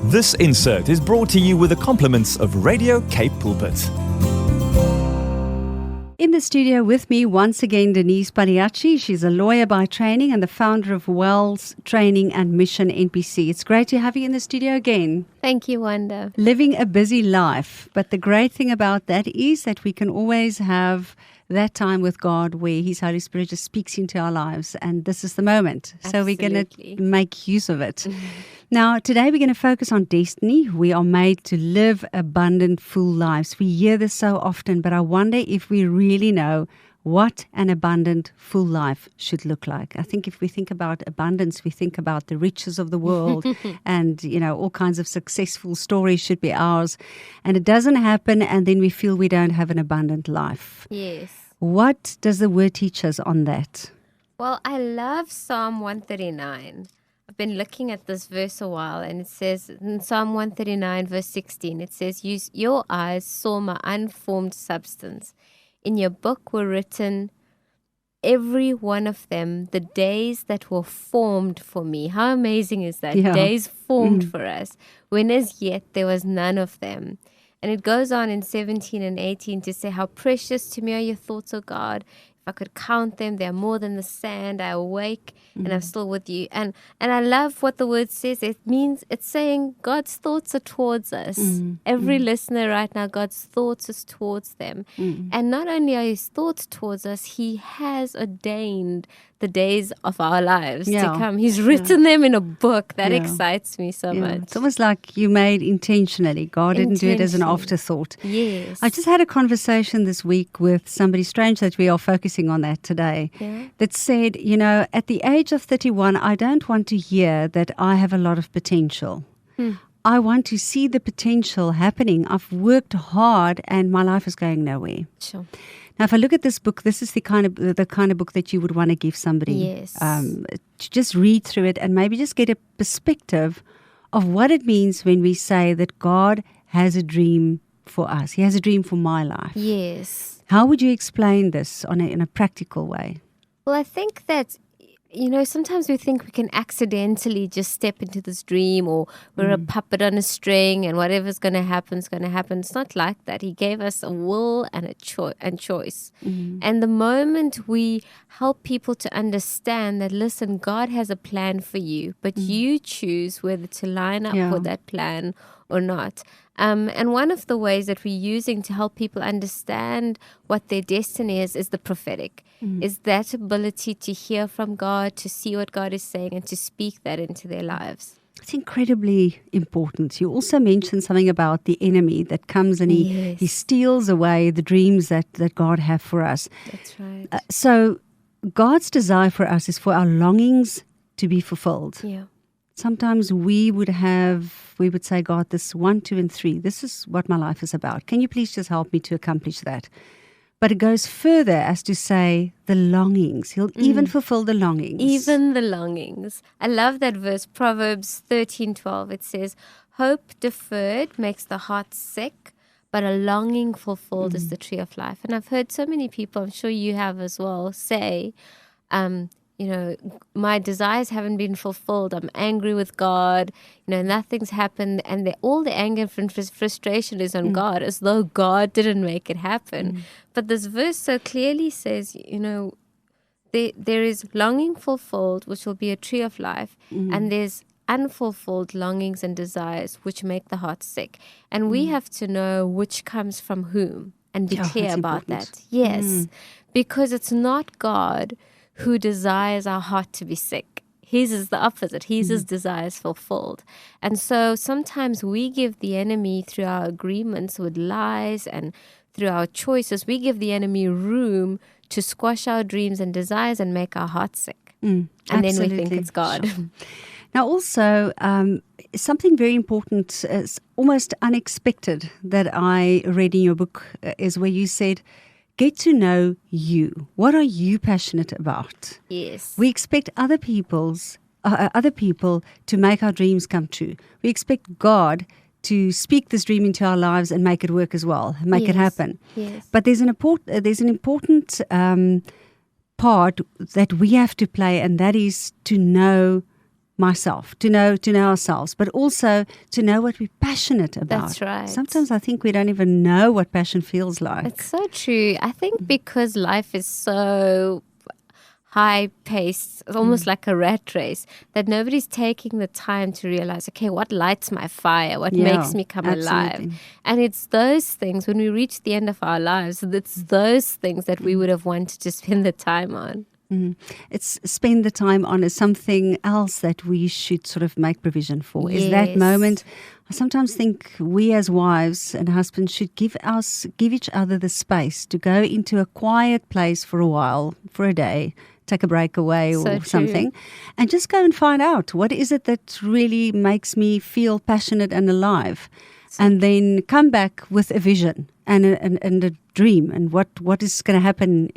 This insert is brought to you with the compliments of Radio Cape Pulpit. In the studio with me, once again, Denise Padayachee. She's a lawyer by training and the founder of Wells Training and Mission NPC. It's great to have you in the studio again. Thank you, Wanda. Living a busy life, but the great thing about that is that we can always have that time with God where His Holy Spirit just speaks into our lives, and this is the moment. Absolutely. So we're going to make use of it. Now, today we're going to focus on destiny. We are made to live abundant, full lives. We hear this so often, but I wonder if we really know what an abundant, full life should look like. I think if we think about abundance, we think about the riches of the world and, all kinds of successful stories should be ours. And it doesn't happen, and then we feel we don't have an abundant life. Yes. What does the Word teach us on that? Well, I love Psalm 139. I've been looking at this verse a while, and it says in Psalm 139, verse 16, it says, your eyes saw my unformed substance. In your book were written, every one of them, the days that were formed for me. How amazing is that? Yeah. Days formed for us, when as yet there was none of them. And it goes on in 17 and 18 to say, how precious to me are your thoughts, O God. If I could count them, they are more than the sand. I awake and I'm still with you. And I love what the word says. It means it's saying God's thoughts are towards us. Every listener right now, God's thoughts is towards them. And not only are His thoughts towards us, He has ordained the days of our lives to come. He's written them in a book. That excites me so much. It's almost like you made intentionally. God didn't do it as an afterthought. Yes. I just had a conversation this week with somebody strange that we are focusing on that today, that said, at the age of 31, I don't want to hear that I have a lot of potential. I want to see the potential happening. I've worked hard and my life is going nowhere. Sure. Now, if I look at this book, this is the kind of book that you would want to give somebody. Yes. To just read through it and maybe just get a perspective of what it means when we say that God has a dream for us. He has a dream for my life. Yes. How would you explain this in a practical way? Well, I think that, sometimes we think we can accidentally just step into this dream, or we're a puppet on a string and whatever's going to happen is going to happen. It's not like that. He gave us a will and a choice. And the moment we help people to understand that, listen, God has a plan for you, but you choose whether to line up with that plan or not. And one of the ways that we're using to help people understand what their destiny is the prophetic, is that ability to hear from God, to see what God is saying, and to speak that into their lives. It's incredibly important. You also mentioned something about the enemy that comes and he steals away the dreams that God have for us. That's right. So God's desire for us is for our longings to be fulfilled. Yeah. Sometimes we would say, God, this 1, 2, and 3, this is what my life is about. Can you please just help me to accomplish that? But it goes further as to say the longings. He'll even fulfill the longings. Even the longings. I love that verse, Proverbs 13:12. It says, hope deferred makes the heart sick, but a longing fulfilled is the tree of life. And I've heard so many people, I'm sure you have as well, say, my desires haven't been fulfilled. I'm angry with God. Nothing's happened. And all the anger and frustration is on God, as though God didn't make it happen. But this verse so clearly says, there is longing fulfilled, which will be a tree of life. And there's unfulfilled longings and desires, which make the heart sick. And we have to know which comes from whom and be clear about important. that. Yes, because it's not God who desires our heart to be sick. His is the opposite. His desires fulfilled. And so sometimes we give the enemy, through our agreements with lies and through our choices, we give the enemy room to squash our dreams and desires and make our hearts sick. And then we think it's God. Sure. Now also, something very important, almost unexpected, that I read in your book is where you said, get to know you. What are you passionate about? Yes. We expect other people to make our dreams come true. We expect God to speak this dream into our lives and make it work as well, make it happen. Yes. But there's an important part that we have to play, and that is to know myself, to know ourselves, but also to know what we're passionate about. That's right. Sometimes I think we don't even know what passion feels like. It's so true. I think because life is so high-paced, it's almost like a rat race, that nobody's taking the time to realize, okay, what lights my fire? What makes me come alive? And it's those things, when we reach the end of our lives, it's those things that we would have wanted to spend the time on. It's spend the time on is something else that we should sort of make provision for. Is that moment. I sometimes think we as wives and husbands should give each other the space to go into a quiet place for a while, for a day, take a break away or something, and just go and find out what is it that really makes me feel passionate and alive, and then come back with a vision and a dream, and what is going to happen,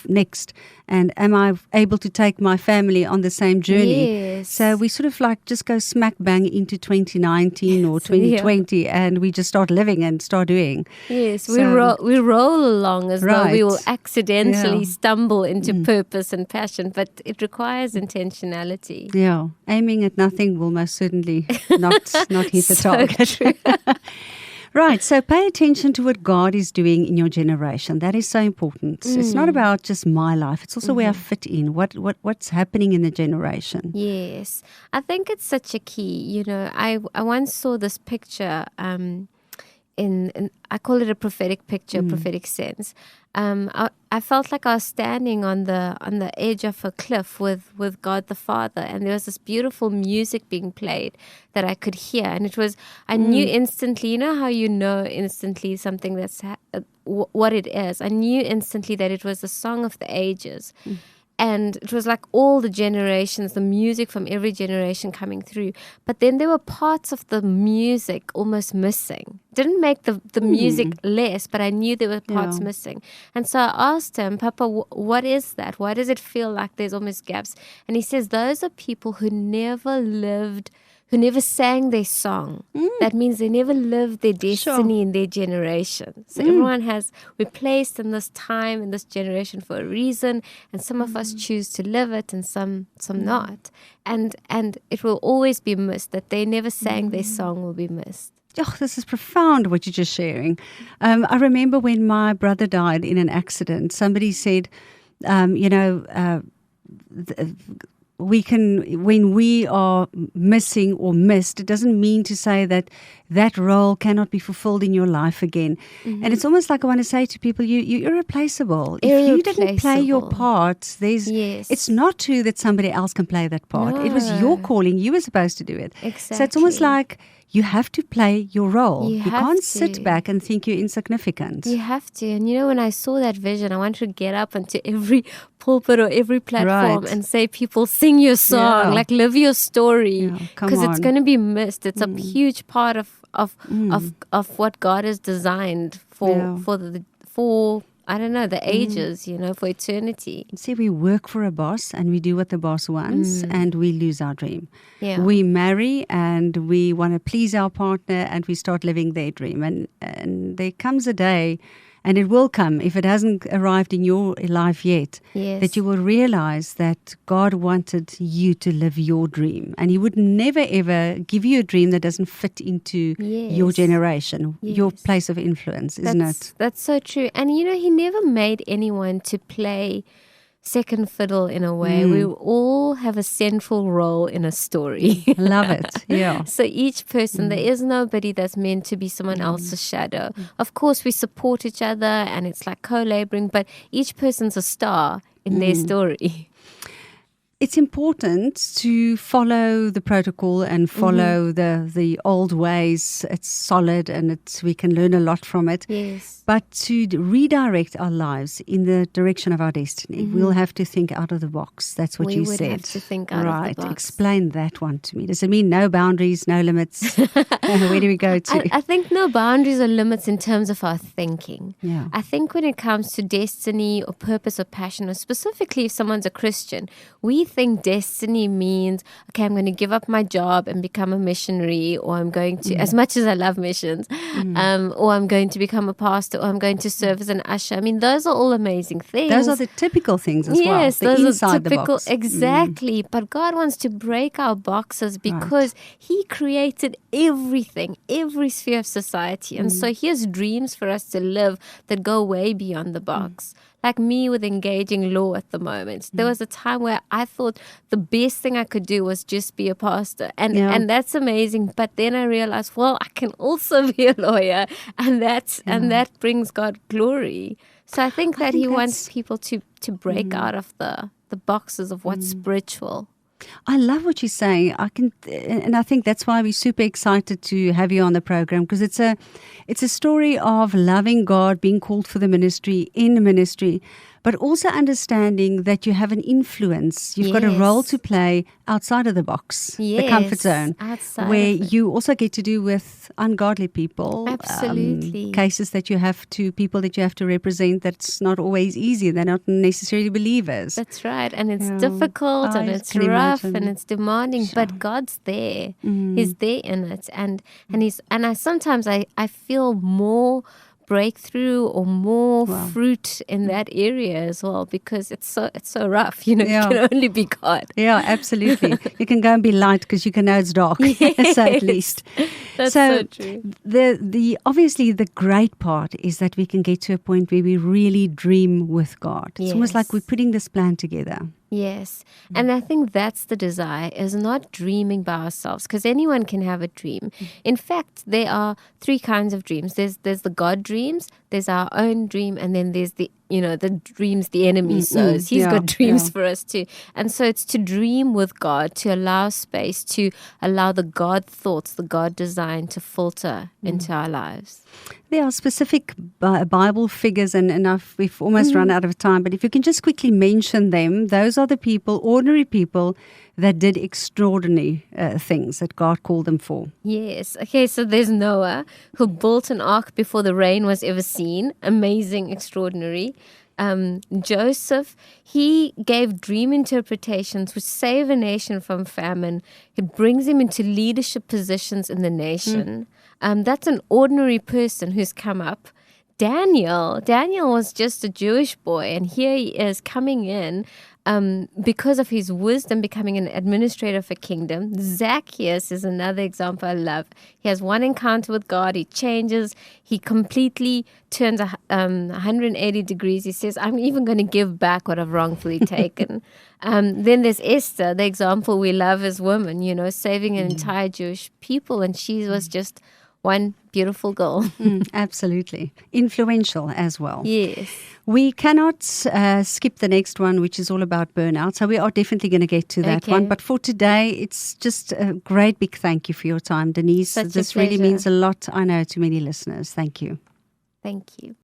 next, and am I able to take my family on the same journey? Yes. So we sort of like just go smack bang into 2019 or 2020, and we just start living and start doing. Yes, we roll along as though we will accidentally stumble into purpose and passion, but it requires intentionality. Yeah, aiming at nothing will most certainly not hit the target. True. Right, so pay attention to what God is doing in your generation. That is so important. It's not about just my life. It's also where I fit in, what's happening in the generation. Yes, I think it's such a key. I once saw this picture in I call it a prophetic picture, prophetic sense. I felt like I was standing on the edge of a cliff with God the Father, and there was this beautiful music being played that I could hear, and I knew instantly. You know how you know instantly something that's what it is. I knew instantly that it was the song of the ages. And it was like all the generations, the music from every generation coming through. But then there were parts of the music almost missing. Didn't make the music less, but I knew there were parts missing. And so I asked him, Papa, what is that? Why does it feel like there's almost gaps? And he says, those are people who never lived, who never sang their song. That means they never lived their destiny in their generation. So everyone we're placed in this time, in this generation for a reason, and some of us choose to live it and some not. And it will always be missed, that they never sang their song will be missed. Oh, this is profound what you're just sharing. I remember when my brother died in an accident, somebody said, when we are missing or missed, it doesn't mean to say that role cannot be fulfilled in your life again. And it's almost like I want to say to people, you're irreplaceable. If you didn't play your part, it's not true that somebody else can play that part. No. It was your calling. You were supposed to do it. Exactly. So it's almost like you have to play your role. You can't sit back and think you're insignificant. You have to. And when I saw that vision, I wanted to get up onto every pulpit or every platform and say, people, sing your song, like live your story, because it's going to be missed. It's a huge part of what God has designed for I don't know, the ages, for eternity. See, we work for a boss and we do what the boss wants and we lose our dream. Yeah. We marry and we want to please our partner and we start living their dream. And there comes a day, and it will come if it hasn't arrived in your life yet, that you will realize that God wanted you to live your dream. And He would never, ever give you a dream that doesn't fit into your generation, your place of influence, isn't it? That's so true. And, He never made anyone to play second fiddle in a way. We all have a central role in a story. Love it. Yeah. So each person, there is nobody that's meant to be someone else's shadow. Of course, we support each other and it's like co-laboring, but each person's a star in their story. It's important to follow the protocol and follow the old ways. It's solid and we can learn a lot from it. Yes. But to redirect our lives in the direction of our destiny, we'll have to think out of the box. That's what you said. We would have to think out of the box. Explain that one to me. Does it mean no boundaries, no limits? Where do we go to? I think no boundaries or limits in terms of our thinking. Yeah. I think when it comes to destiny or purpose or passion, or specifically if someone's a Christian, we think destiny means, okay, I'm going to give up my job and become a missionary, or I'm going to, as much as I love missions, or I'm going to become a pastor, or I'm going to serve as an usher. I mean, those are all amazing things. Those are the typical things as well. Yes, The those inside are typical. the box. Exactly. But God wants to break our boxes because He created everything, every sphere of society. And so He has dreams for us to live that go way beyond the box. Like me with engaging law at the moment. There was a time where I thought the best thing I could do was just be a pastor. And that's amazing. But then I realized, well, I can also be a lawyer. And that brings God glory. So I think He wants people to break out of the boxes of what's spiritual. I love what you're saying. And I think that's why we're super excited to have you on the program, because it's a story of loving God, being called for the ministry, in the ministry, but also understanding that you have an influence. You've got a role to play outside of the box, the comfort zone, where you also get to do with ungodly people. Absolutely. Cases that you have to, people that you have to represent, that's not always easy. They're not necessarily believers. That's right. And it's difficult and it's rough and it's demanding, but God's there. He's there in it. And I sometimes feel more breakthrough or more fruit in that area as well, because it's so rough, it can only be God. Yeah, absolutely. You can go and be light because you can know it's dark. Yes. So at least that's so true. The obviously the great part is that we can get to a point where we really dream with God. It's almost like we're putting this plan together. Yes. And I think that's the desire, is not dreaming by ourselves, because anyone can have a dream. In fact, there are three kinds of dreams. There's the God dreams, there's our own dream, and then there's the dreams the enemy sows. He's got dreams for us too. And so it's to dream with God, to allow space, to allow the God thoughts, the God design to filter into our lives. There are specific Bible figures, and we've almost run out of time, but if you can just quickly mention them, those are the people, ordinary people, that did extraordinary things that God called them for. Yes. Okay, so there's Noah, who built an ark before the rain was ever seen. Amazing, extraordinary. Joseph, he gave dream interpretations which save a nation from famine. It brings him into leadership positions in the nation. That's an ordinary person who's come up. Daniel was just a Jewish boy, and here he is coming in because of his wisdom, becoming an administrator of a kingdom. Zacchaeus is another example I love. He has one encounter with God. He changes. He completely turns 180 degrees. He says, I'm even going to give back what I've wrongfully taken. Then there's Esther, the example we love as women, saving an entire Jewish people. And she was just one beautiful girl. Absolutely. Influential as well. Yes. We cannot skip the next one, which is all about burnout. So we are definitely going to get to that one. But for today, it's just a great big thank you for your time, Denise. Such this a really pleasure. means a lot, I know, to many listeners. Thank you. Thank you.